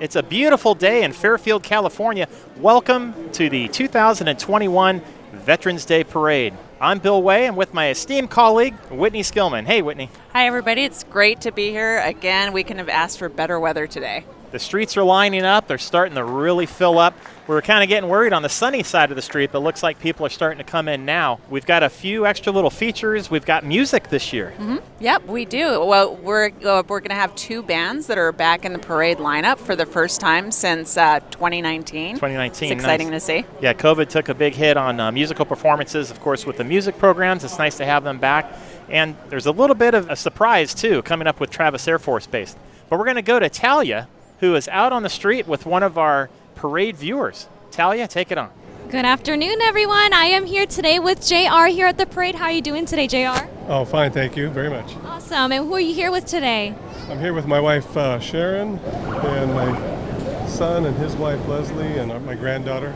It's a beautiful day in Fairfield, California. Welcome to the 2021 Veterans Day Parade. I'm Bill Way, and with my esteemed colleague, Whitney Skillman. Hey, Whitney. Hi, everybody. It's great to be here. Again, we couldn't have asked for better weather today. The streets are lining up. They're starting to really fill up. We were kind of getting worried on the sunny side of the street, but it looks like people are starting to come in now. We've got a few extra little features. We've got music this year. Yep, we do. Well, we're going to have two bands that are back in the parade lineup for the first time since 2019. 2019. It's exciting nice. to see. Yeah, COVID took a big hit on musical performances. Of course, with the music programs, it's nice to have them back. And there's a little bit of a surprise, too, coming up with Travis Air Force Base. But we're going to go to Talia, who is out on the street with one of our parade viewers. Talia, take it on. Good afternoon, everyone. I am here today with JR here at the parade. How are you doing today, JR? Oh, fine, thank you very much. Awesome. And who are you here with today? I'm here with my wife, Sharon, and my son and his wife, Leslie, and my granddaughter.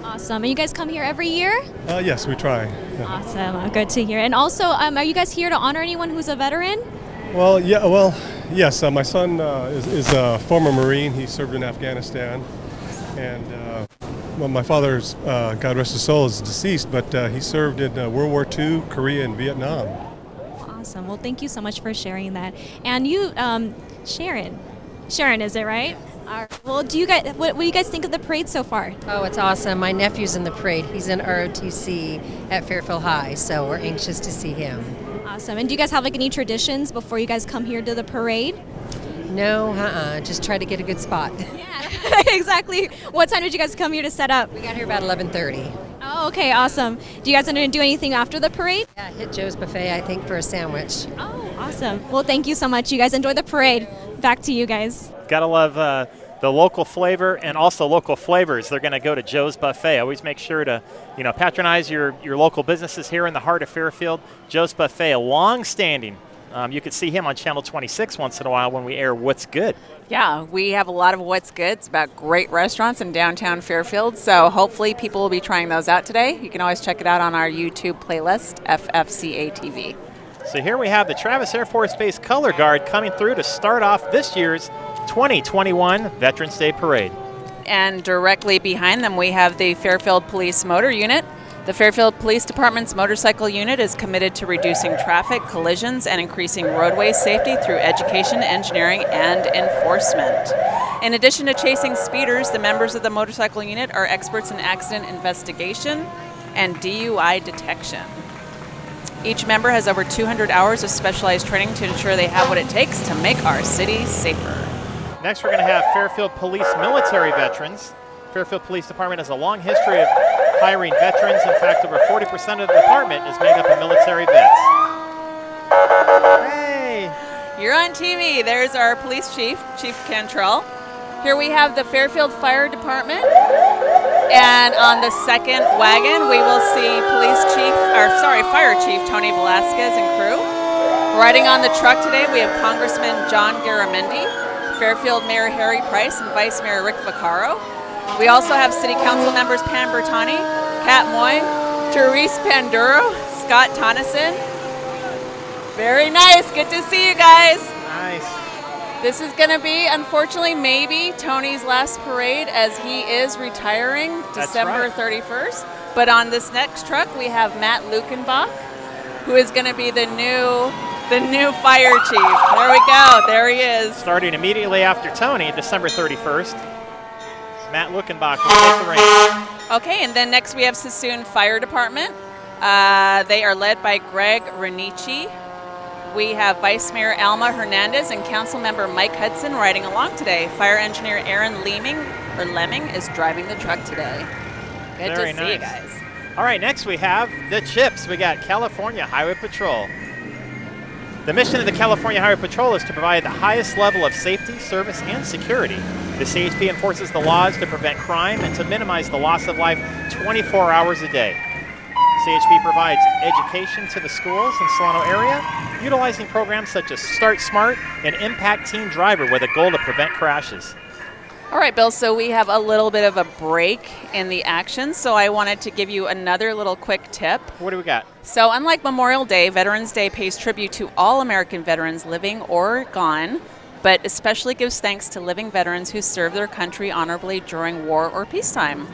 Awesome. And you guys come here every year? Yes, we try. Yeah. Awesome. Good to hear. And also, are you guys here to honor anyone who's a veteran? Yes. My son is a former Marine. He served in Afghanistan. And my father's, God rest his soul, is deceased, but he served in World War II, Korea, and Vietnam. Awesome. Well, thank you so much for sharing that. And you, Sharon, is it right? Well, what do you guys think of the parade so far? Oh, it's awesome. My nephew's in the parade. He's in ROTC at Fairfield High, so we're anxious to see him. Awesome. And do you guys have any traditions before you guys come here to the parade? No, just try to get a good spot. Yeah, exactly. What time did you guys come here to set up? We got here about 11:30. Oh, okay, awesome. Do you guys want to do anything after the parade? Yeah, hit Joe's Buffet, I think, for a sandwich. Oh, awesome. Well, thank you so much. You guys enjoy the parade. Back to you guys. Gotta love the local flavor and also local flavors. They're going to go to Joe's Buffet. Always make sure to, patronize your local businesses here in the heart of Fairfield. Joe's Buffet, a long-standing. You could see him on Channel 26 once in a while when we air What's Good. Yeah, we have a lot of What's Good. It's about great restaurants in downtown Fairfield, so hopefully people will be trying those out today. You can always check it out on our YouTube playlist, FFCA TV. So here we have the Travis Air Force Base Color Guard coming through to start off this year's 2021 Veterans Day Parade. And directly behind them, we have the Fairfield Police Motor Unit. The Fairfield Police Department's motorcycle unit is committed to reducing traffic collisions and increasing roadway safety through education, engineering, and enforcement. In addition to chasing speeders, the members of the motorcycle unit are experts in accident investigation and DUI detection. Each member has over 200 hours of specialized training to ensure they have what it takes to make our city safer. Next, we're going to have Fairfield Police military veterans. Fairfield Police Department has a long history of hiring veterans. In fact, over 40% of the department is made up of military vets. Hey! You're on TV. There's our police chief, Chief Cantrell. Here we have the Fairfield Fire Department. And on the second wagon, we will see Fire Chief Tony Velasquez and crew. Riding on the truck today, we have Congressman John Garamendi, Fairfield Mayor Harry Price, and Vice Mayor Rick Vaccaro. We also have City Council members Pam Bertani, Kat Moy, Therese Panduro, Scott Tonneson. Very nice. Good to see you guys. Nice. This is going to be, unfortunately, maybe Tony's last parade as he is retiring December 31st. But on this next truck, we have Matt Lukenbach, who is going to be the new fire chief. There we go. There he is. Starting immediately after Tony, December 31st. Matt Lukenbach will take the reins. Okay, and then next we have Sassoon Fire Department. They are led by Greg Renici. We have Vice Mayor Alma Hernandez and Council Member Mike Hudson riding along today. Fire Engineer Aaron Lemming is driving the truck today. Good Very to see nice. you guys. All right, next we have the CHIPS. We got California Highway Patrol. The mission of the California Highway Patrol is to provide the highest level of safety, service, and security. The CHP enforces the laws to prevent crime and to minimize the loss of life 24 hours a day. CHP provides education to the schools in Solano area, utilizing programs such as Start Smart and Impact Teen Driver with a goal to prevent crashes. All right, Bill, so we have a little bit of a break in the action, so I wanted to give you another little quick tip. What do we got? So unlike Memorial Day, Veterans Day pays tribute to all American veterans living or gone. but especially gives thanks to living veterans who served their country honorably during war or peacetime.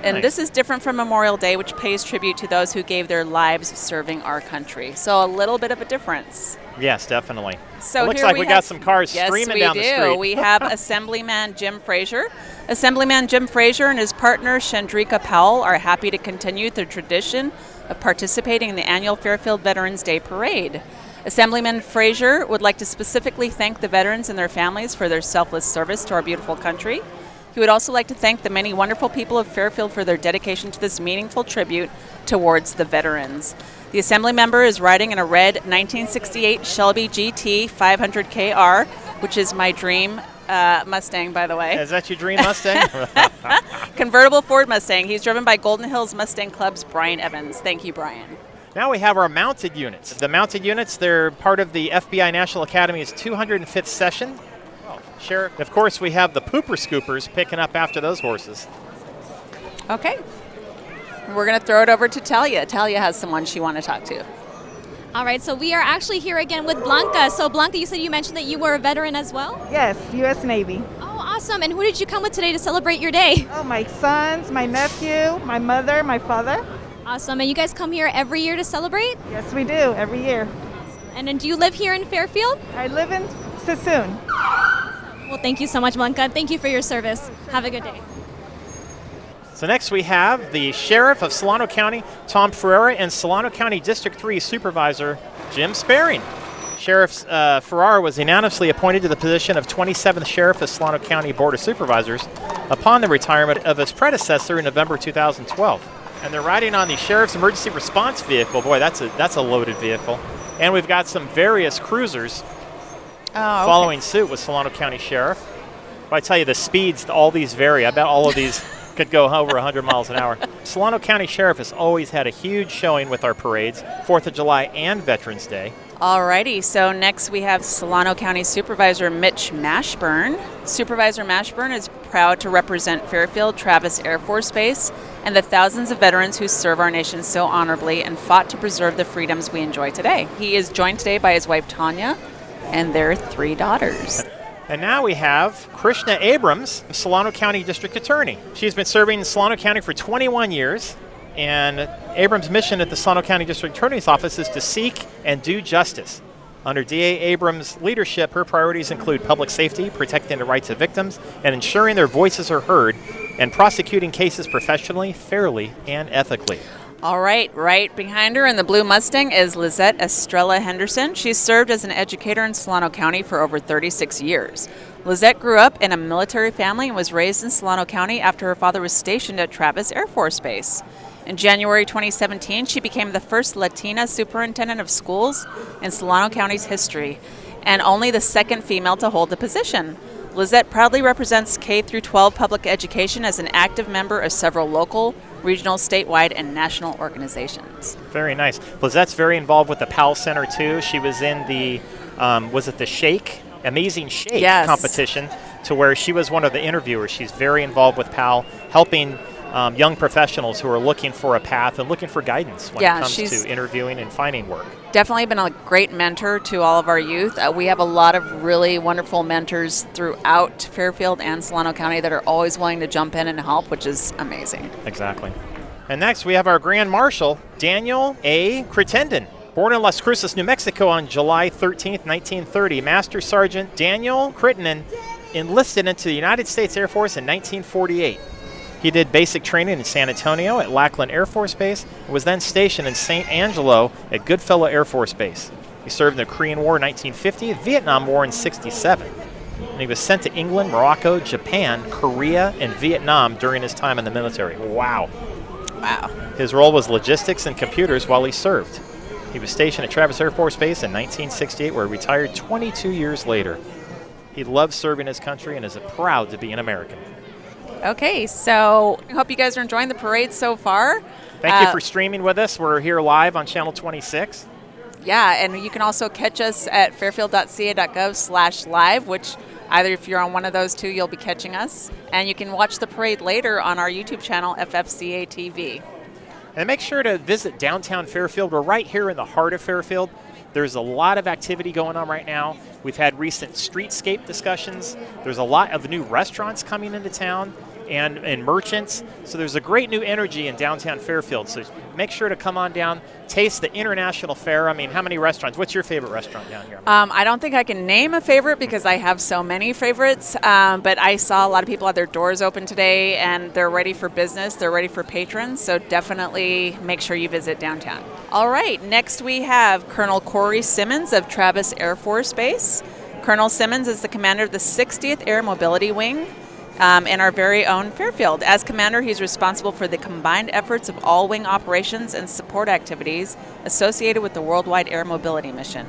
And Nice. this is different from Memorial Day, which pays tribute to those who gave their lives serving our country. So a little bit of a difference. Yes, definitely. So it looks here like we got have- some cars streaming down the Yes, we street. do. We have Assemblyman Jim Frazier. Assemblyman Jim Frazier and his partner Chandrika Powell are happy to continue the tradition of participating in the annual Fairfield Veterans Day Parade. Assemblyman Frazier would like to specifically thank the veterans and their families for their selfless service to our beautiful country. He would also like to thank the many wonderful people of Fairfield for their dedication to this meaningful tribute towards the veterans. The Assembly member is riding in a red 1968 Shelby GT 500KR, which is my dream Mustang, by the way. Is that your dream Mustang? Convertible Ford Mustang. He's driven by Golden Hills Mustang Club's Brian Evans. Thank you, Brian. Now we have our mounted units. The mounted units, they're part of the FBI National Academy's 205th session. Sheriff, of course, we have the pooper scoopers picking up after those horses. Okay. We're going to throw it over to Talia. Talia has someone she want to talk to. All right, so we are actually here again with Blanca. So Blanca, you said you mentioned that you were a veteran as well? Yes, U.S. Navy. Oh, awesome. And who did you come with today to celebrate your day? Oh, my sons, my nephew, my mother, my father. Awesome. And you guys come here every year to celebrate? Yes, we do, every year. And then do you live here in Fairfield? I live in Sassoon. Well, thank you so much, Blanca. Thank you for your service. Have a good day. So next we have the Sheriff of Solano County, Tom Ferreira, and Solano County District 3 Supervisor, Jim Sparing. Sheriff Ferrara was unanimously appointed to the position of 27th Sheriff of Solano County Board of Supervisors upon the retirement of his predecessor in November 2012. And they're riding on the Sheriff's Emergency Response Vehicle. Boy, that's a loaded vehicle. And we've got some various cruisers following suit with Solano County Sheriff. If I tell you the speeds, all these vary. I bet all of these could go over 100 miles an hour. Solano County Sheriff has always had a huge showing with our parades, 4th of July and Veterans Day. Alrighty, so next we have Solano County Supervisor Mitch Mashburn. Supervisor Mashburn is proud to represent Fairfield Travis Air Force Base and the thousands of veterans who serve our nation so honorably and fought to preserve the freedoms we enjoy today. He is joined today by his wife Tanya and their 3 daughters. And now we have Krishna Abrams, Solano County District Attorney. She's been serving in Solano County for 21 years, and Abrams' mission at the Solano County District Attorney's Office is to seek and do justice. Under DA Abrams' leadership, her priorities include public safety, protecting the rights of victims, and ensuring their voices are heard, and prosecuting cases professionally, fairly, and ethically. All right behind her in the blue Mustang is Lizette Estrella Henderson. She's served as an educator in Solano County for over 36 years. Lizette grew up in a military family and was raised in Solano County after her father was stationed at Travis Air Force Base. In January 2017, she became the first Latina superintendent of schools in Solano County's history, and only the second female to hold the position. Lizette proudly represents K-12 public education as an active member of several local, regional, statewide, and national organizations. Very nice. Lizette's very involved with the Powell Center, too. She was in the, was it the Shake? Amazing Shake competition, to where she was one of the interviewers. She's very involved with Powell, helping young professionals who are looking for a path and looking for guidance when it comes to interviewing and finding work. Definitely been a great mentor to all of our youth. We have a lot of really wonderful mentors throughout Fairfield and Solano County that are always willing to jump in and help, which is amazing. Exactly. And next we have our Grand Marshal, Daniel A. Crittenden. Born in Las Cruces, New Mexico on July 13th, 1930, Master Sergeant Daniel Crittenden enlisted into the United States Air Force in 1948. He did basic training in San Antonio at Lackland Air Force Base and was then stationed in St. Angelo at Goodfellow Air Force Base. He served in the Korean War in 1950, Vietnam War in 1967. And he was sent to England, Morocco, Japan, Korea, and Vietnam during his time in the military. Wow. His role was logistics and computers while he served. He was stationed at Travis Air Force Base in 1968, where he retired 22 years later. He loves serving his country and is proud to be an American. Okay, so I hope you guys are enjoying the parade so far. Thank you for streaming with us. We're here live on Channel 26. Yeah, and you can also catch us at fairfield.ca.gov/live, which either if you're on one of those two, you'll be catching us. And you can watch the parade later on our YouTube channel, FFCA TV. And make sure to visit downtown Fairfield. We're right here in the heart of Fairfield. There's a lot of activity going on right now. We've had recent streetscape discussions. There's a lot of new restaurants coming into town and merchants. So there's a great new energy in downtown Fairfield. So make sure to come on down, taste the International Fair. I mean, how many restaurants? What's your favorite restaurant down here? I don't think I can name a favorite because I have so many favorites, but I saw a lot of people had their doors open today and they're ready for business. They're ready for patrons, so definitely make sure you visit downtown. All right, next we have Colonel Corey Simmons of Travis Air Force Base. Colonel Simmons is the commander of the 60th Air Mobility Wing in our very own Fairfield. As commander, he's responsible for the combined efforts of all wing operations and support activities associated with the Worldwide Air Mobility Mission.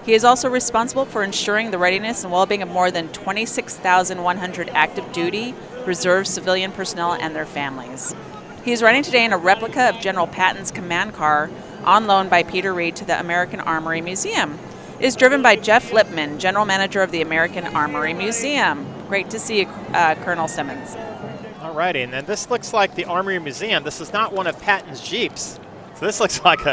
He is also responsible for ensuring the readiness and well-being of more than 26,100 active duty, reserve civilian personnel and their families. He is riding today in a replica of General Patton's command car on loan by Peter Reed to the American Armory Museum. It is driven by Jeff Lipman, General Manager of the American Armory Museum. Great to see you, Colonel Simmons. All righty, and then this looks like the Armory Museum. This is not one of Patton's Jeeps. So this looks like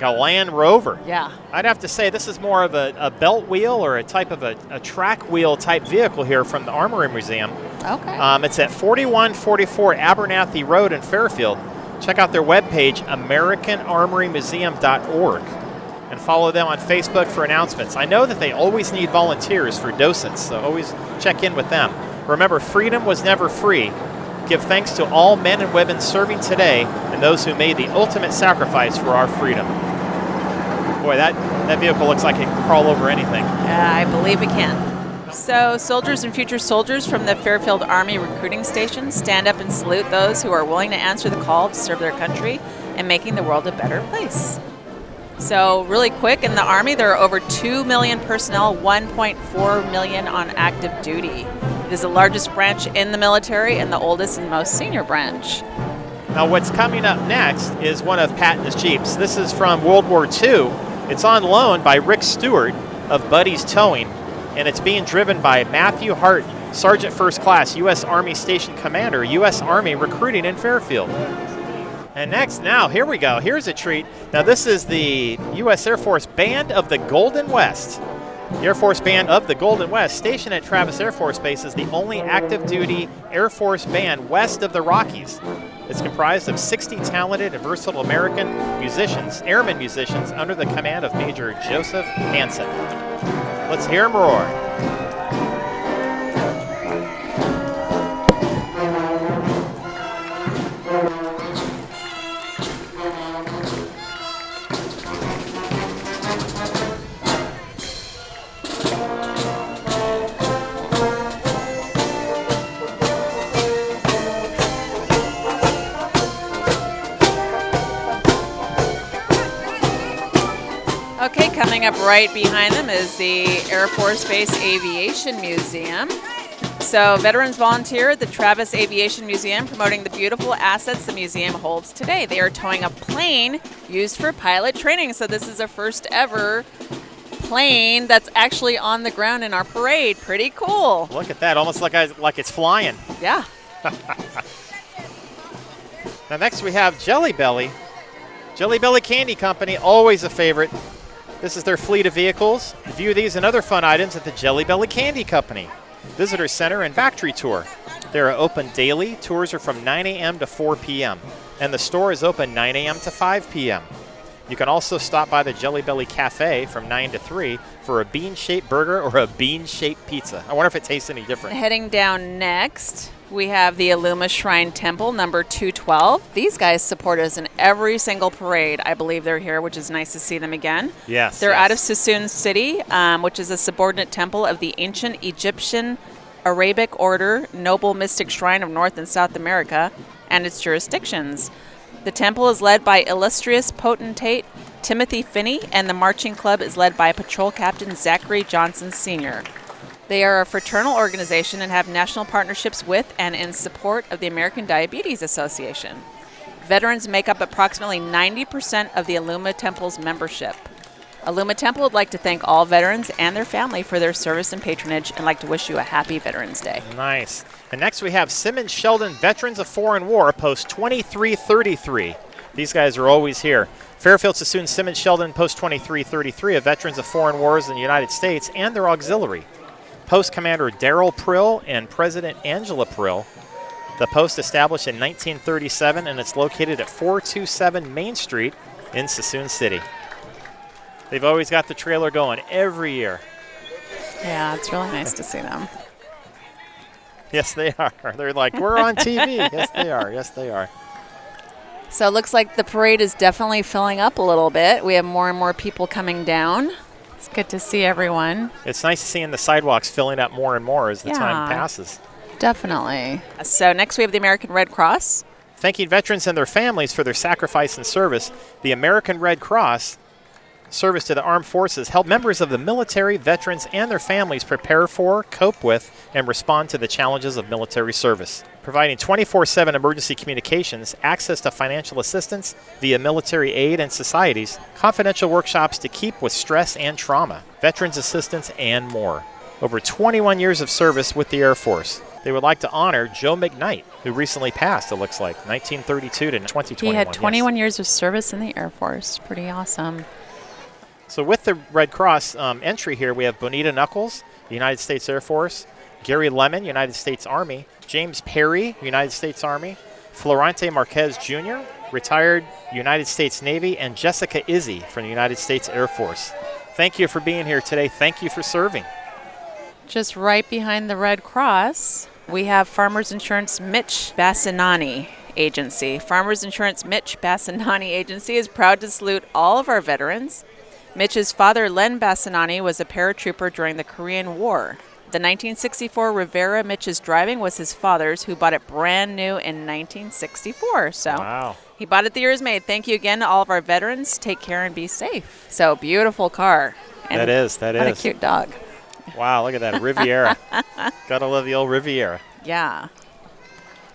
a Land Rover. Yeah. I'd have to say this is more of a belt wheel or a type of a track wheel type vehicle here from the Armory Museum. Okay. It's at 4144 Abernathy Road in Fairfield. Check out their webpage, AmericanArmoryMuseum.org, and follow them on Facebook for announcements. I know that they always need volunteers for docents, so always check in with them. Remember, freedom was never free. Give thanks to all men and women serving today and those who made the ultimate sacrifice for our freedom. Boy, that vehicle looks like it can crawl over anything. I believe it can. So, soldiers and future soldiers from the Fairfield Army Recruiting Station, stand up and salute those who are willing to answer the call to serve their country and making the world a better place. So, really quick, in the Army, there are over 2 million personnel, 1.4 million on active duty. It is the largest branch in the military and the oldest and most senior branch. Now, what's coming up next is one of Patton's Jeeps. This is from World War II. It's on loan by Rick Stewart of Buddy's Towing, and it's being driven by Matthew Hart, Sergeant First Class, U.S. Army Station Commander, U.S. Army Recruiting in Fairfield. And next, now, here we go. Here's a treat. Now, this is the U.S. Air Force Band of the Golden West. The Air Force Band of the Golden West, stationed at Travis Air Force Base, is the only active-duty Air Force band west of the Rockies. It's comprised of 60 talented and versatile American musicians, airmen musicians, under the command of Major Joseph Hansen. Let's hear him roar. Okay, coming up right behind them is the Air Force Base Aviation Museum. So veterans volunteer at the Travis Aviation Museum promoting the beautiful assets the museum holds today. They are towing a plane used for pilot training. So this is a first ever plane that's actually on the ground in our parade. Pretty cool. Look at that, almost like it's flying. Yeah. Now next we have Jelly Belly. Jelly Belly Candy Company, always a favorite. This is their fleet of vehicles. View these and other fun items at the Jelly Belly Candy Company Visitor Center and Factory Tour. They are open daily. Tours are from 9 a.m. to 4 p.m. And the store is open 9 a.m. to 5 p.m. You can also stop by the Jelly Belly Cafe from 9 to 3 for a bean-shaped burger or a bean-shaped pizza. I wonder if it tastes any different. Heading down next, we have the Illuma Shrine Temple, number 212. These guys support us in every single parade. I believe they're here, which is nice to see them again. Yes. They're out of Sassoon City, which is a subordinate temple of the ancient Egyptian Arabic Order Noble Mystic Shrine of North and South America and its jurisdictions. The temple is led by illustrious potentate Timothy Finney, and the marching club is led by Patrol Captain Zachary Johnson Sr. They are a fraternal organization and have national partnerships with and in support of the American Diabetes Association. Veterans make up approximately 90% of the Illuma Temple's membership. Illuma Temple would like to thank all veterans and their family for their service and patronage and like to wish you a happy Veterans Day. Nice. And next we have Simmons Sheldon Veterans of Foreign War, Post 2333. These guys are always here. Fairfield, Sassoon, Simmons, Sheldon, Post 2333 are veterans of foreign wars in the United States and their auxiliary. Post Commander Darrell Prill and President Angela Prill. The post established in 1937, and it's located at 427 Main Street in Sassoon City. They've always got the trailer going every year. Yeah, it's really nice to see them. Yes, they are. They're like, we're on TV. Yes, they are. Yes, they are. So it looks like the parade is definitely filling up a little bit. We have more and more people coming down. It's good to see everyone. It's nice seeing the sidewalks filling up more and more as the time passes. Definitely. So next we have the American Red Cross. Thanking veterans and their families for their sacrifice and service, the American Red Cross service to the armed forces help members of the military, veterans, and their families prepare for, cope with, and respond to the challenges of military service. Providing 24/7 emergency communications, access to financial assistance via military aid and societies, confidential workshops to keep with stress and trauma, veterans assistance, and more. Over 21 years of service with the Air Force. They would like to honor Joe McKnight, who recently passed, it looks like, 1932 to 2021. He had 21 years of service in the Air Force. Pretty awesome. So with the Red Cross entry here, we have Bonita Knuckles, United States Air Force, Gary Lemon, United States Army, James Perry, United States Army, Florante Marquez Jr., retired United States Navy, and Jessica Izzy from the United States Air Force. Thank you for being here today. Thank you for serving. Just right behind the Red Cross, we have Farmers Insurance Mitch Bassinani Agency. Farmers Insurance Mitch Bassinani Agency is proud to salute all of our veterans. Mitch's father, Len Bassinani, was a paratrooper during the Korean War. The 1964 Rivera Mitch's driving was his father's, who bought it brand new in 1964. So Wow. he bought it the year it was made. Thank you again to all of our veterans. Take care and be safe. So beautiful car. And That is. what a cute dog. Wow, look at that, Riviera. Gotta love the old Riviera. Yeah.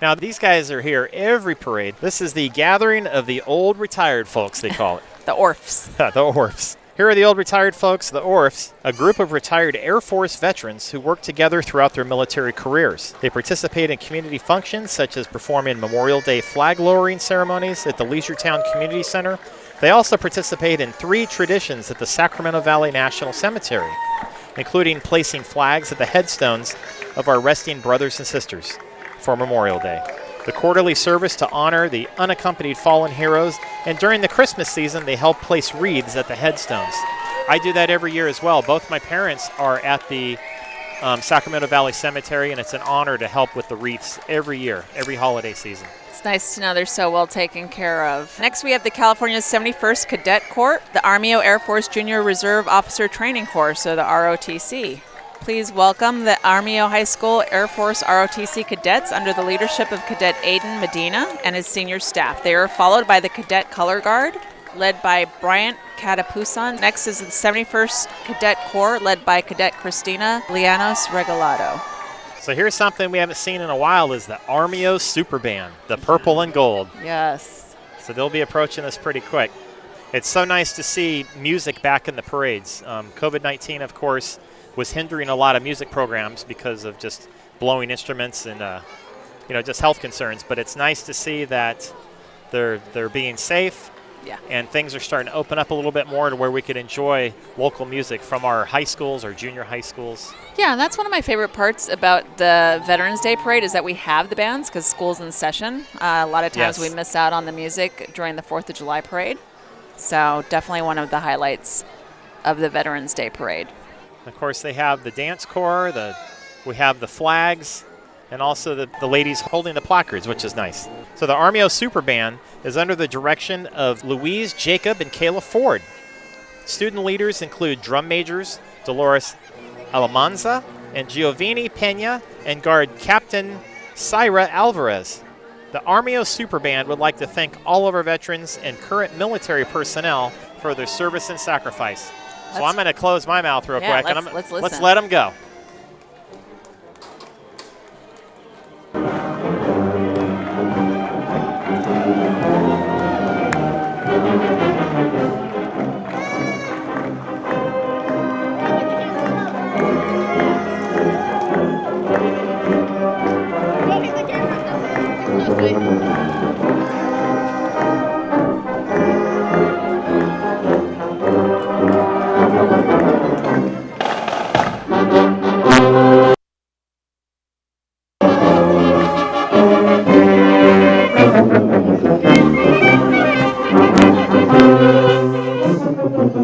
Now, these guys are here every parade. This is the gathering of the old retired folks, they call it. The Orfs. The Orfs. Here are the old retired folks, the Orfs, a group of retired Air Force veterans who work together throughout their military careers. They participate in community functions such as performing Memorial Day flag lowering ceremonies at the Leisuretowne Community Center. They also participate in 3 traditions at the Sacramento Valley National Cemetery, including placing flags at the headstones of our resting brothers and sisters for Memorial Day, the quarterly service to honor the unaccompanied fallen heroes, and during the Christmas season, they help place wreaths at the headstones. I do that every year as well. Both my parents are at the Sacramento Valley Cemetery, and it's an honor to help with the wreaths every year, every holiday season. It's nice to know they're so well taken care of. Next, we have the California 71st Cadet Corps, the Armio Air Force Junior Reserve Officer Training Corps, so the ROTC. Please welcome the Armio High School Air Force ROTC cadets under the leadership of Cadet Aiden Medina and his senior staff. They are followed by the Cadet Color Guard, led by Bryant Catapusan. Next is the 71st Cadet Corps, led by Cadet Christina Lianos Regalado. So here's something we haven't seen in a while is the Armio Super Band, the purple and gold. Yes. So they'll be approaching us pretty quick. It's so nice to see music back in the parades. COVID-19, of course, was hindering a lot of music programs because of just blowing instruments and just health concerns. But it's nice to see that they're being safe, and things are starting to open up a little bit more to where we could enjoy local music from our high schools or junior high schools. Yeah, and that's one of my favorite parts about the Veterans Day Parade is that we have the bands because school's in session. A lot of times we miss out on the music during the 4th of July Parade. So definitely one of the highlights of the Veterans Day Parade. Of course, they have the dance corps, we have the flags, and also the ladies holding the placards, which is nice. So the Armio Super Band is under the direction of Louise, Jacob, and Kayla Ford. Student leaders include drum majors Dolores Alamanza and Giovanni Pena, and guard Captain Syra Alvarez. The Armio Super Band would like to thank all of our veterans and current military personnel for their service and sacrifice. So I'm going to close my mouth real quick, and let's let's let them go. The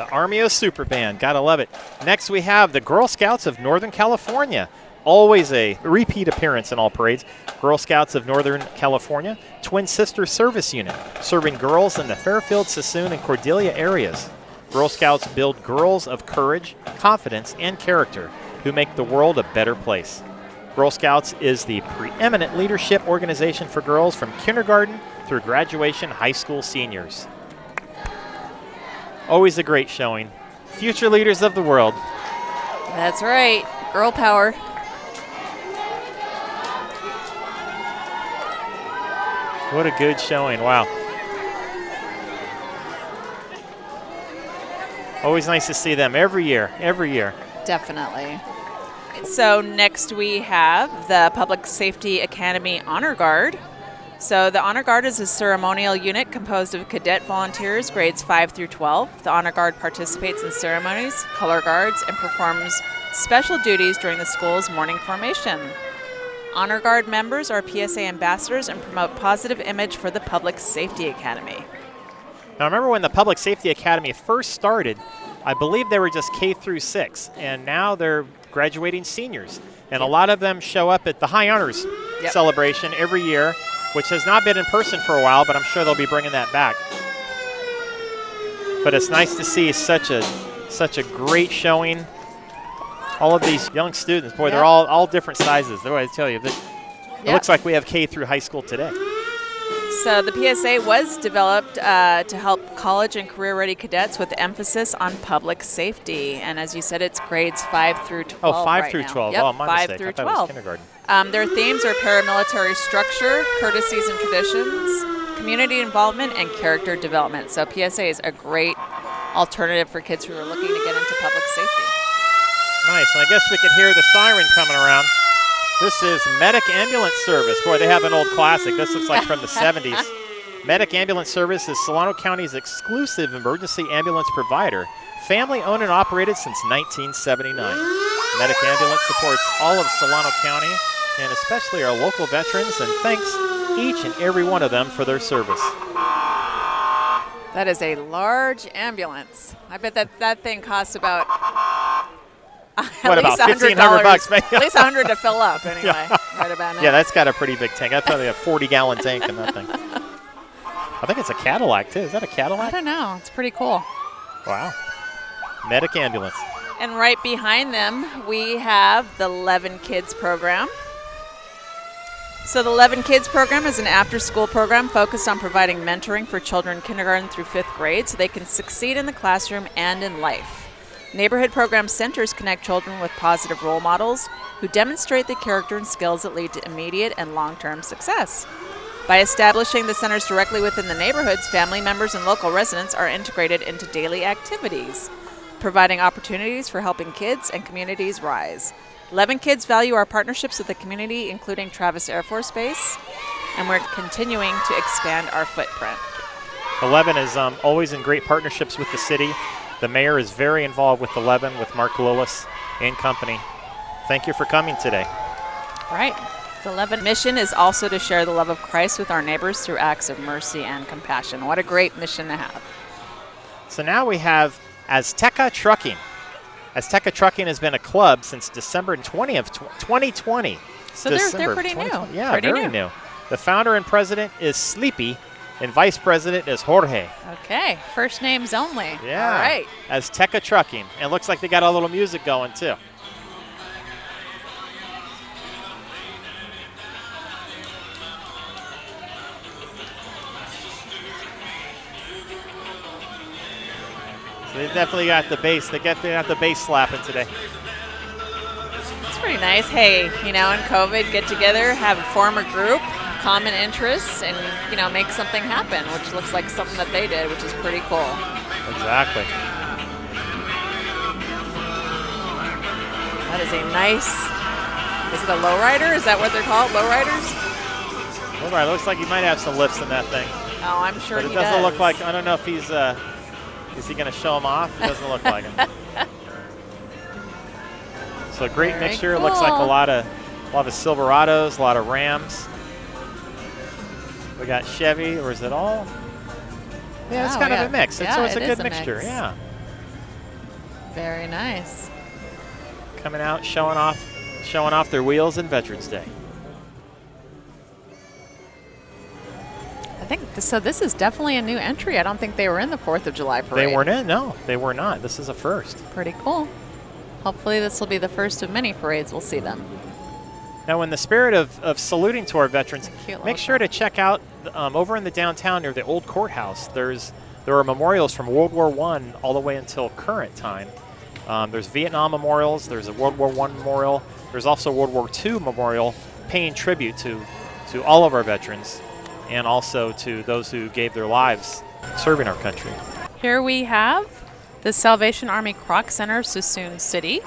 Armio Super Band, gotta love it. Next we have the Girl Scouts of Northern California. Always a repeat appearance in all parades. Girl Scouts of Northern California, Twin Sister Service Unit, serving girls in the Fairfield, Sassoon, and Cordelia areas. Girl Scouts build girls of courage, confidence, and character who make the world a better place. Girl Scouts is the preeminent leadership organization for girls from kindergarten through graduation high school seniors. Always a great showing. Future leaders of the world. That's right. Girl power. What a good showing. Wow. Always nice to see them every year, every year. Definitely. So next we have the Public Safety Academy Honor Guard. So the Honor Guard is a ceremonial unit composed of cadet volunteers grades 5 through 12. The Honor Guard participates in ceremonies, color guards, and performs special duties during the school's morning formation. Honor Guard members are PSA ambassadors and promote positive image for the Public Safety Academy. Now remember when the Public Safety Academy first started, I believe they were just K through 6, and now they're graduating seniors. And a lot of them show up at the High Honors celebration every year, which has not been in person for a while, but I'm sure they'll be bringing that back. But it's nice to see such a great showing. All of these young students, boy, they're all different sizes. That's what I tell you. It looks like we have K through high school today. So the PSA was developed to help college and career-ready cadets with emphasis on public safety. And as you said, it's grades 5 through 12. Oh, 5 right through now. 12. Yep, Oh, my 5 mistake. through I thought 12. it was kindergarten. Their themes are paramilitary structure, courtesies and traditions, community involvement, and character development. So PSA is a great alternative for kids who are looking to get into public safety. Nice. And I guess we can hear the siren coming around. This is Medic Ambulance Service. Boy, they have an old classic. This looks like from the 70s. Medic Ambulance Service is Solano County's exclusive emergency ambulance provider, family owned and operated since 1979. Medic Ambulance supports all of Solano County and especially our local veterans, and thanks each and every one of them for their service. That is a large ambulance. I bet that thing costs about What, about $1,500 maybe? At least $100 to fill up anyway. Right about now. Yeah, that's got a pretty big tank. That's probably a 40-gallon tank in that thing. I think it's a Cadillac, too. Is that a I Cadillac? don't know. It's pretty cool. Wow. Medic Ambulance. And right behind them, we have the 11 Kids program. So the 11 Kids program is an after-school program focused on providing mentoring for children kindergarten through 5th grade so they can succeed in the classroom and in life. Neighborhood program centers connect children with positive role models who demonstrate the character and skills that lead to immediate and long-term success. By establishing the centers directly within the neighborhoods, family members and local residents are integrated into daily activities, providing opportunities for helping kids and communities rise. 11 Kids value our partnerships with the community, including Travis Air Force Base, and we're continuing to expand our footprint. 11 is always in great partnerships with the city. The mayor is very involved with 11, with Mark Lillis and company. Thank you for coming today. Right. The 11 mission is also to share the love of Christ with our neighbors through acts of mercy and compassion. What a great mission to have. So now we have Azteca Trucking. Azteca Trucking has been a club since December 20 of 2020. So they're pretty new. Yeah, pretty very new. The founder and president is Sleepy, and vice president is Jorge. Okay, first names only. Yeah. All right. Azteca Trucking. And it looks like they got a little music going, too. So they definitely got the bass. They got the bass slapping today. It's pretty nice. Hey, in COVID, get together, form a group, common interests, and, make something happen, which looks like something that they did, which is pretty cool. Exactly. That is a nice, is it a lowrider? Is that what they're called, lowriders? All right, looks like he might have some lifts in that thing. Oh, I'm sure But he it doesn't does. look like, I don't know if he's, is he going to show him off? It doesn't look like him. So great Very mixture. It looks like a cool. lot of Silverados, a lot of Rams. We got Chevy, or is it all? Yeah, it's Wow, kind yeah. of a mix. Yeah, So it's a it good is a mixture. mix. Yeah. Very nice. Coming out, showing off their wheels in Veterans Day. I think so. This is definitely a new entry. I don't think they were in the 4th of July parade. They weren't in? No, they were not. This is a first. Pretty cool. Hopefully, this will be the first of many parades we'll see them. Now, in the spirit of saluting to our veterans, Cute make little sure to check out over in the downtown near the old courthouse. There are memorials from World War I all the way until current time. There's Vietnam memorials. There's a World War I memorial. There's also a World War II memorial paying tribute to all of our veterans and also to those who gave their lives serving our country. Here we have the Salvation Army Kroc Center, Suisun City.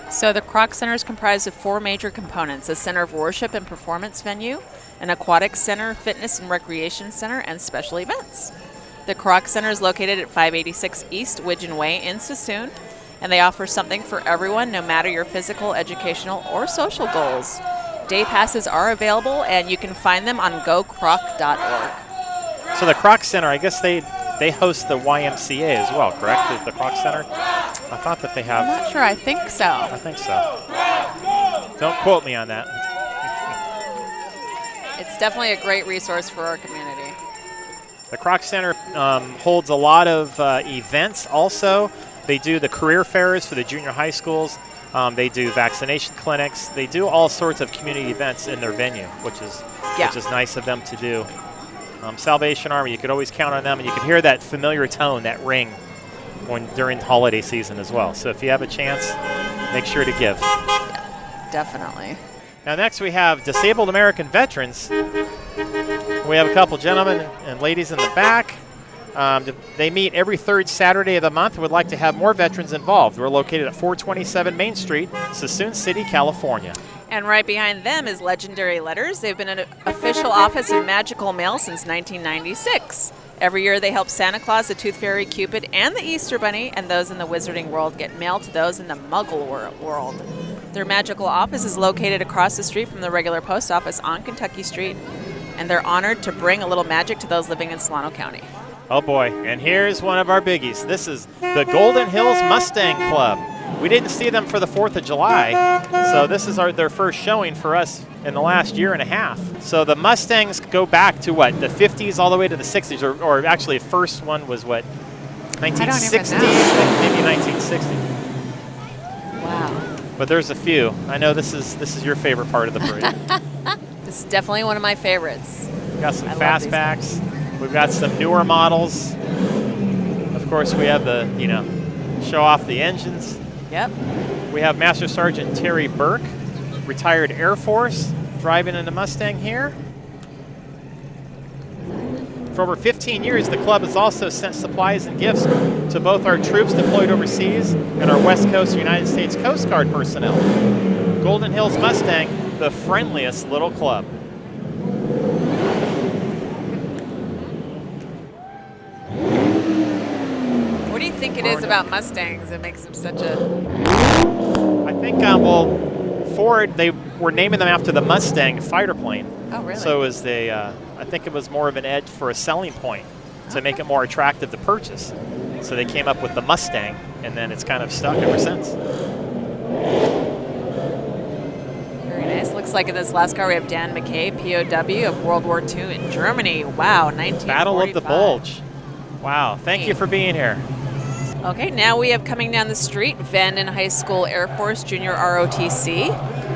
So the Kroc Center is comprised of 4 major components: a center of worship and performance venue, an aquatic center, fitness and recreation center, and special events. The Kroc Center is located at 586 East Widgeon Way in Suisun, and they offer something for everyone, no matter your physical, educational, or social goals. Day passes are available, and you can find them on gokroc.org. So the Kroc Center, I guess they host the YMCA as well, correct? The Kroc Center? I thought that they have. I'm not sure. I think so. I think so. Don't quote me on that. It's definitely a great resource for our community. The Kroc Center holds a lot of events also. They do the career fairs for the junior high schools. They do vaccination clinics. They do all sorts of community events in their venue, which is nice of them to do. Salvation Army, you could always count on them, and you can hear that familiar tone, that ring, during holiday season as well. So if you have a chance, make sure to give. Definitely. Now next we have Disabled American Veterans. We have a couple gentlemen and ladies in the back. They meet every 3rd Saturday of the month and would like to have more veterans involved. We're located at 427 Main Street, Suisun City, California. And right behind them is Legendary Letters. They've been an official office of Magical Mail since 1996. Every year they help Santa Claus, the Tooth Fairy, Cupid, and the Easter Bunny, and those in the Wizarding world get mail to those in the Muggle world. Their magical office is located across the street from the regular post office on Kentucky Street, and they're honored to bring a little magic to those living in Solano County. Oh boy, and here's one of our biggies. This is the Golden Hills Mustang Club. We didn't see them for the 4th of July, so this is their first showing for us in the last year and a half. So the Mustangs go back to what, the 50s all the way to the 60s, or actually the first one was what, 1960, maybe 1960. Wow. But there's a few. I know this is your favorite part of the parade. This is definitely one of my favorites. We've got some I love these fastbacks. We've got some newer models. Of course, we have the, show off the engines. Yep. We have Master Sergeant Terry Burke, retired Air Force, driving in a Mustang here. For over 15 years, the club has also sent supplies and gifts to both our troops deployed overseas and our West Coast United States Coast Guard personnel. Golden Hills Mustang, the friendliest little club. What do you think it is about Mustangs that makes them such a... I think, Ford, they were naming them after the Mustang fighter plane. Oh, really? So I think it was more of an edge for a selling point to make it more attractive to purchase. So they came up with the Mustang, and then it's kind of stuck ever since. Very nice. Looks like in this last car we have Dan McKay, POW of World War II in Germany. Wow, 1945. Battle of the Bulge. Wow, thank you for being here. Okay, now we have coming down the street, Vanden High School Air Force Junior ROTC,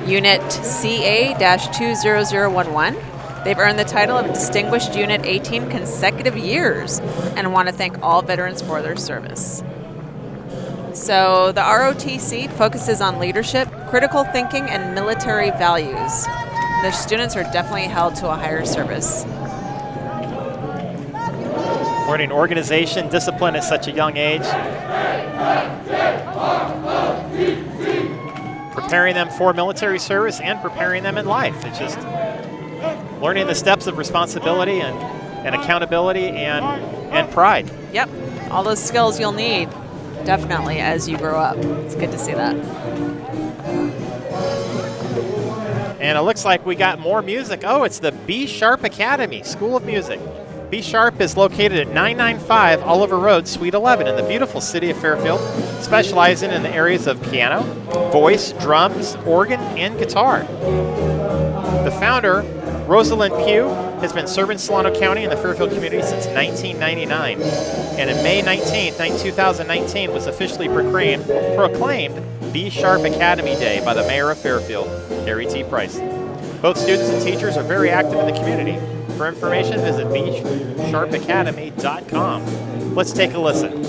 Unit CA-20011. They've earned the title of Distinguished Unit 18 consecutive years and want to thank all veterans for their service. So the ROTC focuses on leadership, critical thinking, and military values. The students are definitely held to a higher service. Learning organization, discipline at such a young age. Preparing them for military service and preparing them in life. It's just learning the steps of responsibility and accountability and pride. Yep, all those skills you'll need, definitely, as you grow up. It's good to see that. And it looks like we got more music. Oh, it's the B Sharp Academy School of Music. B Sharp is located at 995 Oliver Road, Suite 11 in the beautiful city of Fairfield, specializing in the areas of piano, voice, drums, organ, and guitar. The founder, Rosalind Pugh, has been serving Solano County and the Fairfield community since 1999. And in May 19th, 2019 was officially proclaimed B Sharp Academy Day by the mayor of Fairfield, Harry T. Price. Both students and teachers are very active in the community. For information, visit bsharpacademy.com. Let's take a listen.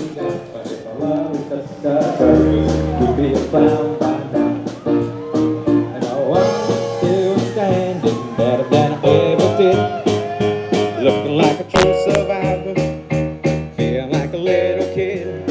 Looking like a true survivor, feeling like a little kid.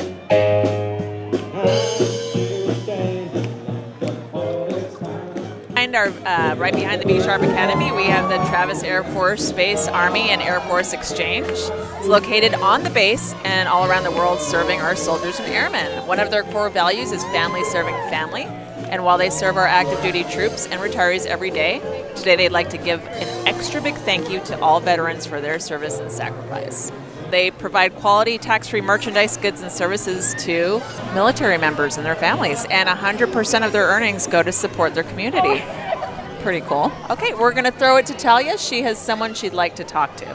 Right behind the B Sharp Academy, we have the Travis Air Force Base Army and Air Force Exchange. It's located on the base and all around the world, serving our soldiers and airmen. One of their core values is family serving family. And while they serve our active duty troops and retirees every day, today they'd like to give an extra big thank you to all veterans for their service and sacrifice. They provide quality tax-free merchandise, goods, and services to military members and their families, and 100% of their earnings go to support their community. Pretty cool. Okay, we're going to throw it to Talia. She has someone she'd like to talk to.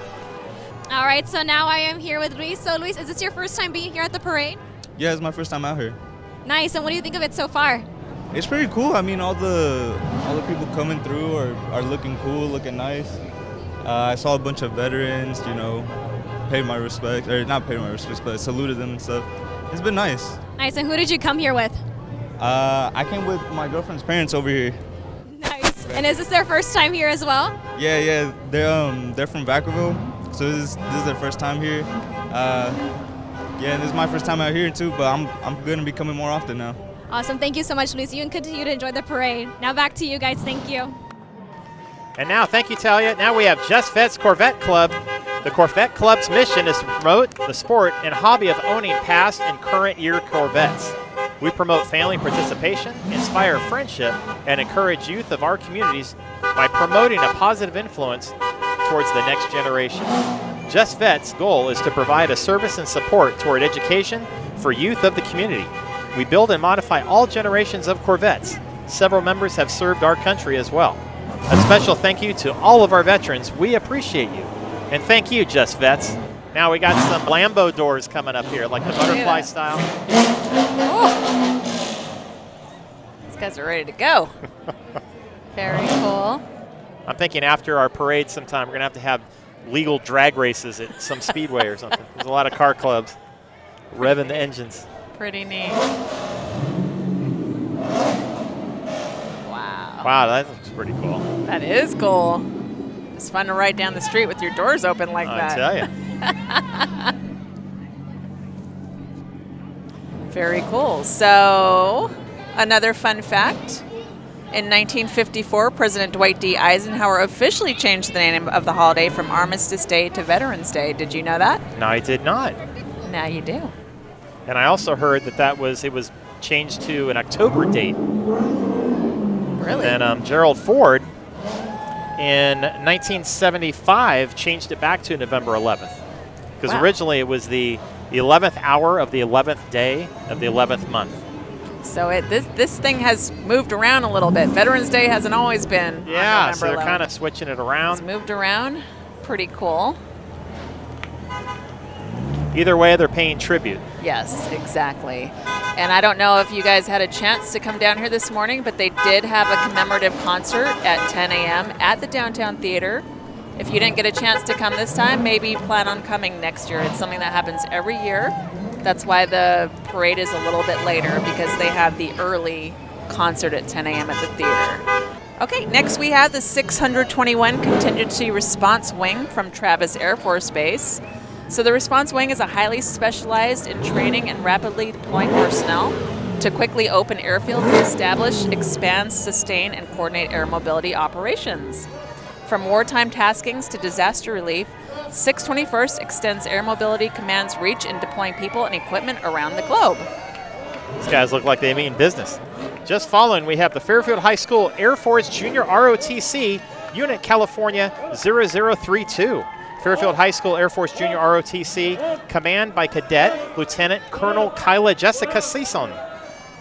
All right, so now I am here with Luis. So Luis, is this your first time being here at the parade? Yeah, it's my first time out here. Nice, and what do you think of it so far? It's pretty cool. I mean, all the people coming through are looking cool, looking nice. I saw a bunch of veterans, paid my respects, or not paid my respects, but saluted them and stuff. It's been nice. Nice, and who did you come here with? I came with my girlfriend's parents over here. Nice, and is this their first time here as well? Yeah, they're from Vacaville, so this is their first time here. And this is my first time out here too, but I'm gonna be coming more often now. Awesome, thank you so much, Luis. You can continue to enjoy the parade. Now back to you guys, thank you. And now, thank you, Talia. Now we have Just Vets Corvette Club. The Corvette Club's mission is to promote the sport and hobby of owning past and current year Corvettes. We promote family participation, inspire friendship, and encourage youth of our communities by promoting a positive influence towards the next generation. Just Vets' goal is to provide a service and support toward education for youth of the community. We build and modify all generations of Corvettes. Several members have served our country as well. A special thank you to all of our veterans. We appreciate you. And thank you, Just Vets. Now we got some Lambo doors coming up here, like the butterfly style. Oh. These guys are ready to go. Very cool. I'm thinking after our parade sometime, we're going to have legal drag races at some speedway or something. There's a lot of car clubs revving the engines. Pretty neat. Wow. Wow, that looks pretty cool. That is cool. It's fun to ride down the street with your doors open like that. I tell you. Very cool. So, another fun fact. In 1954, President Dwight D. Eisenhower officially changed the name of the holiday from Armistice Day to Veterans Day. Did you know that? No, I did not. Now you do. And I also heard that it was changed to an October date. Really? And Gerald Ford in 1975 changed it back to November 11th. Because originally it was the 11th hour of the 11th day of the 11th month. So this thing has moved around a little bit. Veterans Day hasn't always been. Yeah, so they're kind of switching it around. It's moved around. Pretty cool. Either way, they're paying tribute. Yes, exactly. And I don't know if you guys had a chance to come down here this morning, but they did have a commemorative concert at 10 a.m. at the Downtown Theater. If you didn't get a chance to come this time, maybe plan on coming next year. It's something that happens every year. That's why the parade is a little bit later, because they have the early concert at 10 a.m. at the theater. Okay, next we have the 621 Contingency Response Wing from Travis Air Force Base. So the Response Wing is a highly specialized in training and rapidly deploying personnel to quickly open airfields, establish, expand, sustain, and coordinate air mobility operations. From wartime taskings to disaster relief, 621st extends Air Mobility Command's reach in deploying people and equipment around the globe. These guys look like they mean business. Just following, we have the Fairfield High School Air Force Junior ROTC, Unit California 0032. Fairfield High School Air Force Junior ROTC, command by Cadet Lieutenant Colonel Kyla Jessica Sison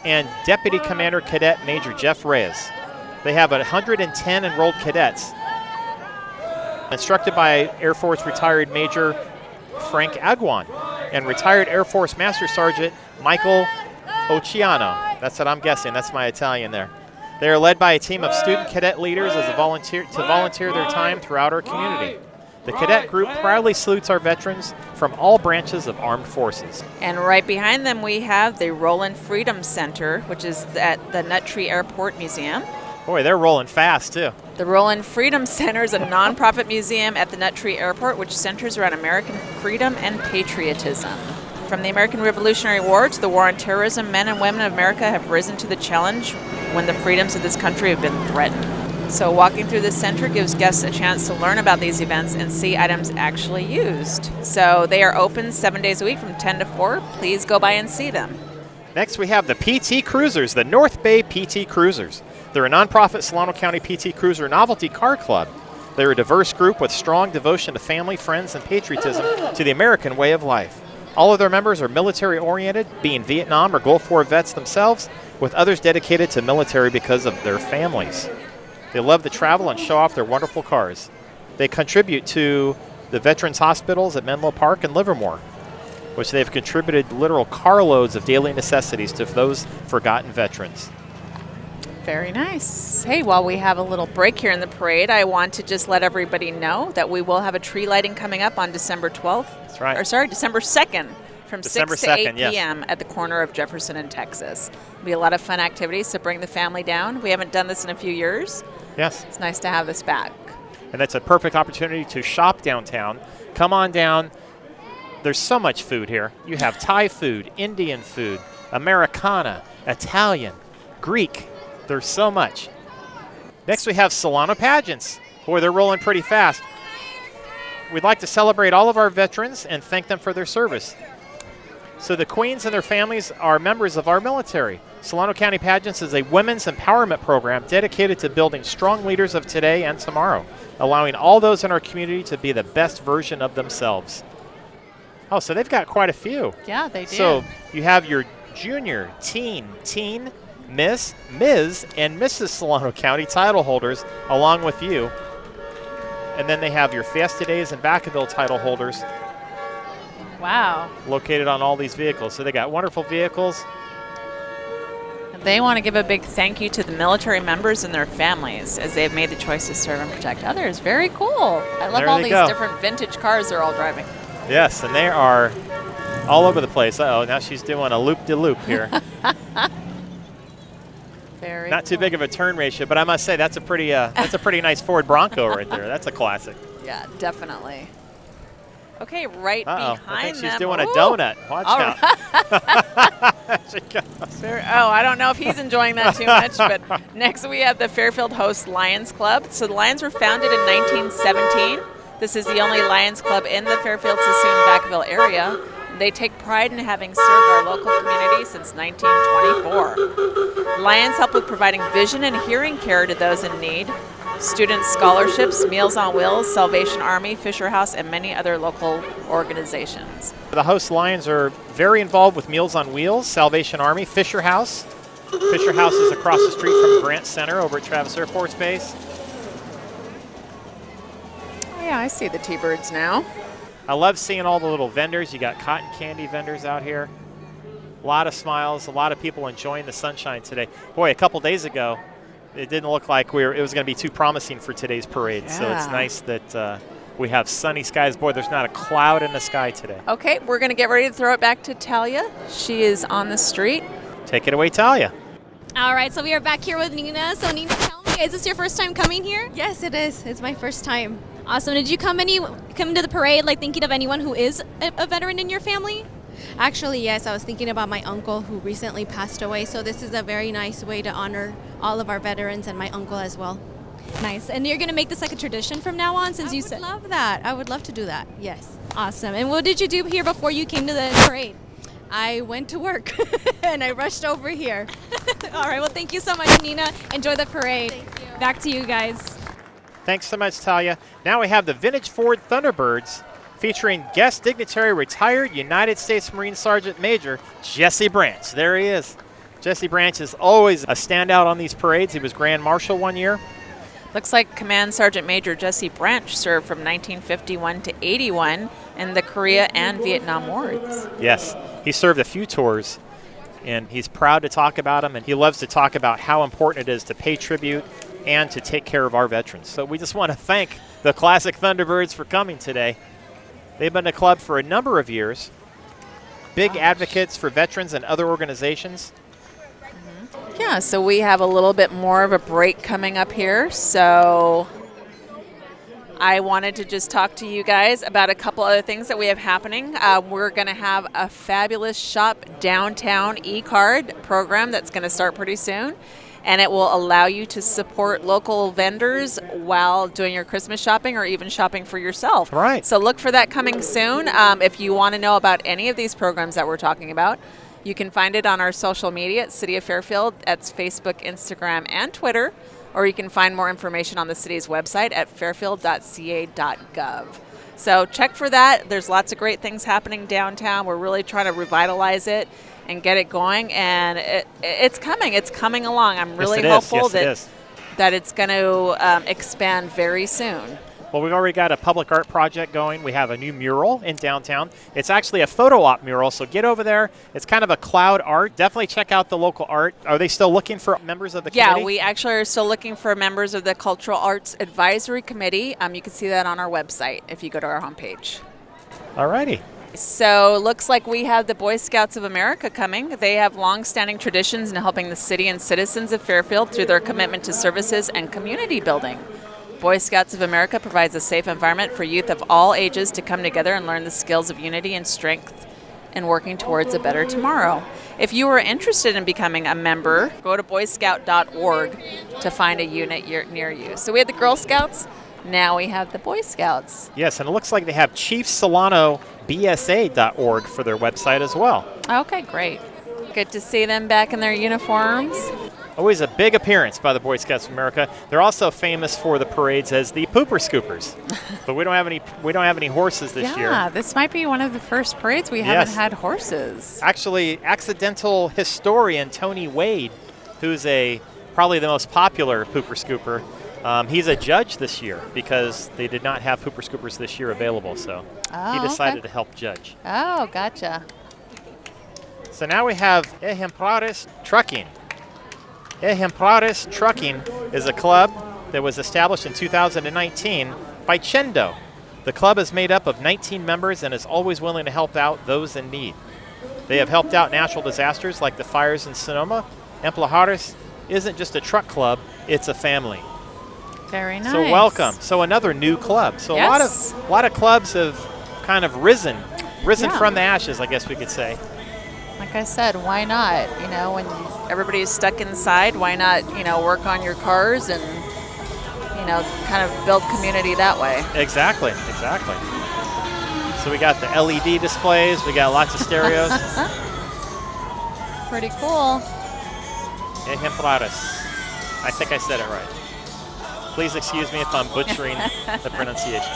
and Deputy Commander Cadet Major Jeff Reyes. They have 110 enrolled cadets. Instructed by Air Force retired Major Frank Aguan and retired Air Force Master Sergeant Michael Oceano. That's what I'm guessing. That's my Italian there. They are led by a team of student cadet leaders as a volunteer their time throughout our community. The cadet group proudly salutes our veterans from all branches of armed forces. And right behind them we have the Roland Freedom Center, which is at the Nut Tree Airport Museum. Boy, they're rolling fast too. The Roland Freedom Center is a nonprofit museum at the Nut Tree Airport which centers around American freedom and patriotism. From the American Revolutionary War to the War on Terrorism, men and women of America have risen to the challenge when the freedoms of this country have been threatened. So walking through the center gives guests a chance to learn about these events and see items actually used. So they are open 7 days a week from 10 to 4. Please go by and see them. Next we have the PT Cruisers, the North Bay PT Cruisers. They're a nonprofit Solano County PT Cruiser novelty car club. They're a diverse group with strong devotion to family, friends, and patriotism to the American way of life. All of their members are military-oriented, being Vietnam or Gulf War vets themselves, with others dedicated to military because of their families. They love to travel and show off their wonderful cars. They contribute to the Veterans Hospitals at Menlo Park and Livermore, which they've contributed literal carloads of daily necessities to those forgotten veterans. Very nice. Hey, while we have a little break here in the parade, I want to just let everybody know that we will have a tree lighting coming up on December 12th. That's right. Or sorry, December 2nd from December 6 to 8 2nd, yes. p.m. at the corner of Jefferson and Texas. It'll be a lot of fun activities, so bring the family down. We haven't done this in a few years. Yes. It's nice to have this back. And that's a perfect opportunity to shop downtown. Come on down. There's so much food here. You have Thai food, Indian food, Americana, Italian, Greek. There's so much. Next we have Solano Pageants. Boy, they're rolling pretty fast. We'd like to celebrate all of our veterans and thank them for their service. So the queens and their families are members of our military. Solano County Pageants is a women's empowerment program dedicated to building strong leaders of today and tomorrow, allowing all those in our community to be the best version of themselves. Oh, so they've got quite a few. Yeah, they do. So you have your junior, teen, Miss, Ms., and Mrs. Solano County title holders along with you. And then they have your Fiesta Days and Vacaville title holders. Wow. Located on all these vehicles. So they got wonderful vehicles. They want to give a big thank you to the military members and their families as they've made the choice to serve and protect others. Very cool. I love There all they these go. different vintage cars they're all driving. Yes, and they are all over the place. Uh-oh, now she's doing a loop-de-loop here. Very Not too big of a turn ratio, but I must say that's a pretty nice Ford Bronco right there. That's a classic. Yeah, definitely. Okay, right Uh-oh, behind I think she's them. doing a Ooh. donut. Watch All out. There she goes. I don't know if he's enjoying that too much, but next we have the Fairfield Host Lions Club. So the Lions were founded in 1917. This is the only Lions Club in the Fairfield, Sassoon, Vacaville area. They take pride in having served our local community since 1924. Lions help with providing vision and hearing care to those in need, student scholarships, Meals on Wheels, Salvation Army, Fisher House, and many other local organizations. The Host Lions are very involved with Meals on Wheels, Salvation Army, Fisher House. Fisher House is across the street from Grant Center over at Travis Air Force Base. Oh yeah, I see the T-Birds now. I love seeing all the little vendors. You got cotton candy vendors out here. A lot of smiles, a lot of people enjoying the sunshine today. Boy, a couple days ago, it didn't look like it was going to be too promising for today's parade. Yeah. So it's nice that we have sunny skies. Boy, there's not a cloud in the sky today. Okay, we're going to get ready to throw it back to Talia. She is on the street. Take it away, Talia. All right, so we are back here with Nina. So Nina, tell me, is this your first time coming here? Yes, it is. It's my first time. Awesome. Did you come to the parade like thinking of anyone who is a veteran in your family? Actually, yes, I was thinking about my uncle who recently passed away, so this is a very nice way to honor all of our veterans and my uncle as well. Nice. And you're going to make this like a tradition from now on since you said... I would love that. I would love to do that, yes. Awesome. And what did you do here before you came to the parade? I went to work and I rushed over here. All right, well, thank you so much, Nina. Enjoy the parade. Thank you. Back to you guys. Thanks so much, Talia. Now we have the Vintage Ford Thunderbirds featuring guest dignitary retired United States Marine Sergeant Major Jesse Branch. There he is. Jesse Branch is always a standout on these parades. He was Grand Marshal one year. Looks like Command Sergeant Major Jesse Branch served from 1951 to 81 in the Korea and Vietnam Wars. Yes, he served a few tours, and he's proud to talk about them, and he loves to talk about how important it is to pay tribute and to take care of our veterans. So we just want to thank the Classic Thunderbirds for coming today. They've been a club for a number of years, big advocates for veterans and other organizations. Yeah, so we have a little bit more of a break coming up here. So I wanted to just talk to you guys about a couple other things that we have happening. We're going to have a fabulous Shop Downtown e-card program that's going to start pretty soon. And it will allow you to support local vendors while doing your Christmas shopping or even shopping for yourself. Right. So look for that coming soon. If you want to know about any of these programs that we're talking about, you can find it on our social media at City of Fairfield. That's Facebook, Instagram, and Twitter. Or you can find more information on the city's website at fairfield.ca.gov. So check for that. There's lots of great things happening downtown. We're really trying to revitalize it and get it going, and it's coming. It's coming along. I'm really hopeful that it's going to expand very soon. Well, we've already got a public art project going. We have a new mural in downtown. It's actually a photo op mural, so get over there. It's kind of a cloud art. Definitely check out the local art. Are they still looking for members of the committee? Yeah, we actually are still looking for members of the Cultural Arts Advisory Committee. You can see that on our website if you go to our homepage. All righty. So looks like we have the Boy Scouts of America coming. They have long-standing traditions in helping the city and citizens of Fairfield through their commitment to services and community building. Boy Scouts of America provides a safe environment for youth of all ages to come together and learn the skills of unity and strength in working towards a better tomorrow. If you are interested in becoming a member, go to boyscout.org to find a unit near you. So we had the Girl Scouts, now we have the Boy Scouts. Yes, and it looks like they have chiefsolano.bsa.org for their website as well. Okay, great. Good to see them back in their uniforms. Always a big appearance by the Boy Scouts of America. They're also famous for the parades as the Pooper Scoopers. But we don't have any horses this year. Yeah, this might be one of the first parades we haven't had horses. Actually, accidental historian Tony Wade, who's probably the most popular Pooper Scooper, he's a judge this year because they did not have Pooper Scoopers this year available. So he decided to help judge. Oh, gotcha. So now we have Ejemplares Trucking. Ejemplares Trucking is a club that was established in 2019 by Chendo. The club is made up of 19 members and is always willing to help out those in need. They have helped out natural disasters like the fires in Sonoma. Ejemplares isn't just a truck club, it's a family. Very nice. So welcome. So another new club. So a lot of clubs have kind of risen from the ashes, I guess we could say. Like I said, why not? You know, when everybody's stuck inside, why not, work on your cars and, kind of build community that way. Exactly. So we got the LED displays, we got lots of stereos. Pretty cool. Ejemplares. I think I said it right. Please excuse me if I'm butchering the pronunciation.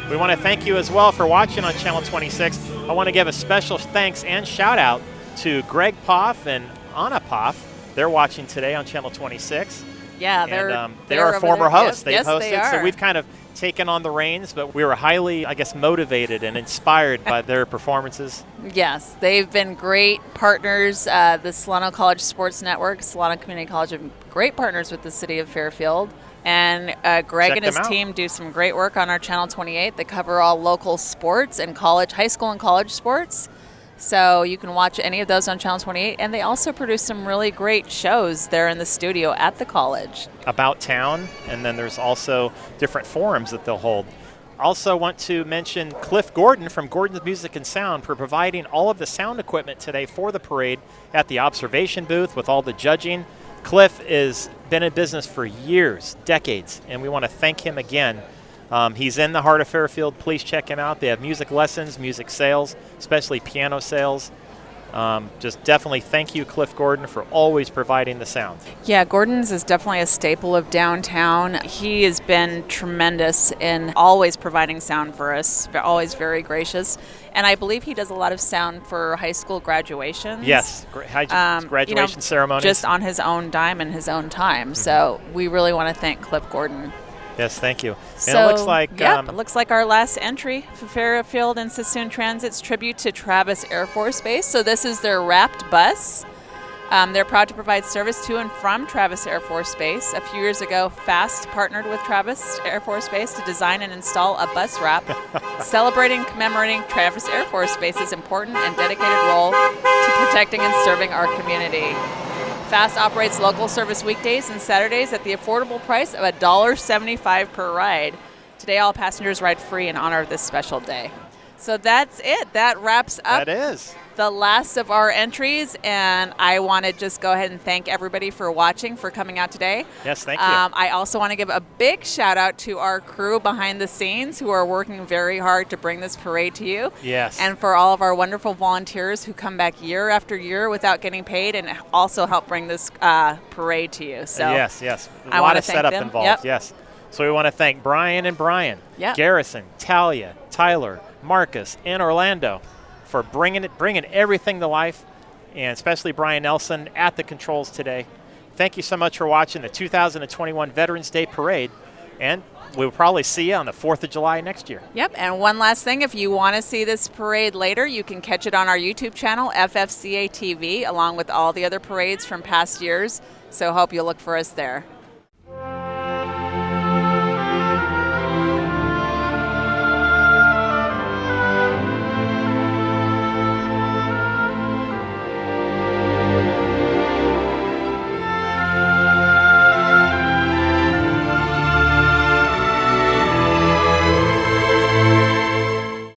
We want to thank you as well for watching on Channel 26. I want to give a special thanks and shout out to Greg Poff and Anna Poff. They're watching today on Channel 26. Yeah, they're our former hosts. They've yes, hosted, they are. So we've kind of taken on the reins, but we were highly, motivated and inspired by their performances. Yes, they've been great partners. The Solano College Sports Network, Solano Community College, are great partners with the city of Fairfield. And Greg and his team do some great work on our Channel 28. They cover all local sports and high school and college sports. So you can watch any of those on Channel 28. And they also produce some really great shows there in the studio at the college. About town, and then there's also different forums that they'll hold. Also want to mention Cliff Gordon from Gordon's Music and Sound for providing all of the sound equipment today for the parade at the observation booth with all the judging. Cliff has been in business for years, decades, and we want to thank him again He's in the heart of Fairfield. Please check him out. They have music lessons, music sales, especially piano sales. Just definitely thank you, Cliff Gordon, for always providing the sound. Yeah, Gordon's is definitely a staple of downtown. He has been tremendous in always providing sound for us, always very gracious. And I believe he does a lot of sound for high school graduations. Yes, graduation ceremonies. Just on his own dime and his own time. So we really want to thank Cliff Gordon. Yes, thank you. So, and it looks like it looks like our last entry for Fairfield and Sassoon Transit's tribute to Travis Air Force Base. So this is their wrapped bus. They're proud to provide service to and from Travis Air Force Base. A few years ago, FAST partnered with Travis Air Force Base to design and install a bus wrap celebrating and commemorating Travis Air Force Base's important and dedicated role to protecting and serving our community. FAST operates local service weekdays and Saturdays at the affordable price of $1.75 per ride. Today, all passengers ride free in honor of this special day. So that's it. That wraps up the last of our entries, and I want to just go ahead and thank everybody for watching, for coming out today. Yes, thank you. I also want to give a big shout out to our crew behind the scenes who are working very hard to bring this parade to you. Yes. And for all of our wonderful volunteers who come back year after year without getting paid and also help bring this parade to you. So yes. I A want lot to of setup involved. Yep. Yes. So we want to thank Brian and Brian, Yep. Garrison, Talia, Tyler, Marcus, and Orlando for bringing everything to life, and especially Brian Nelson at the controls today. Thank you so much for watching the 2021 Veterans Day Parade, and we'll probably see you on the 4th of July next year. Yep, and one last thing, if you want to see this parade later, you can catch it on our YouTube channel, FFCA TV, along with all the other parades from past years, so hope you'll look for us there.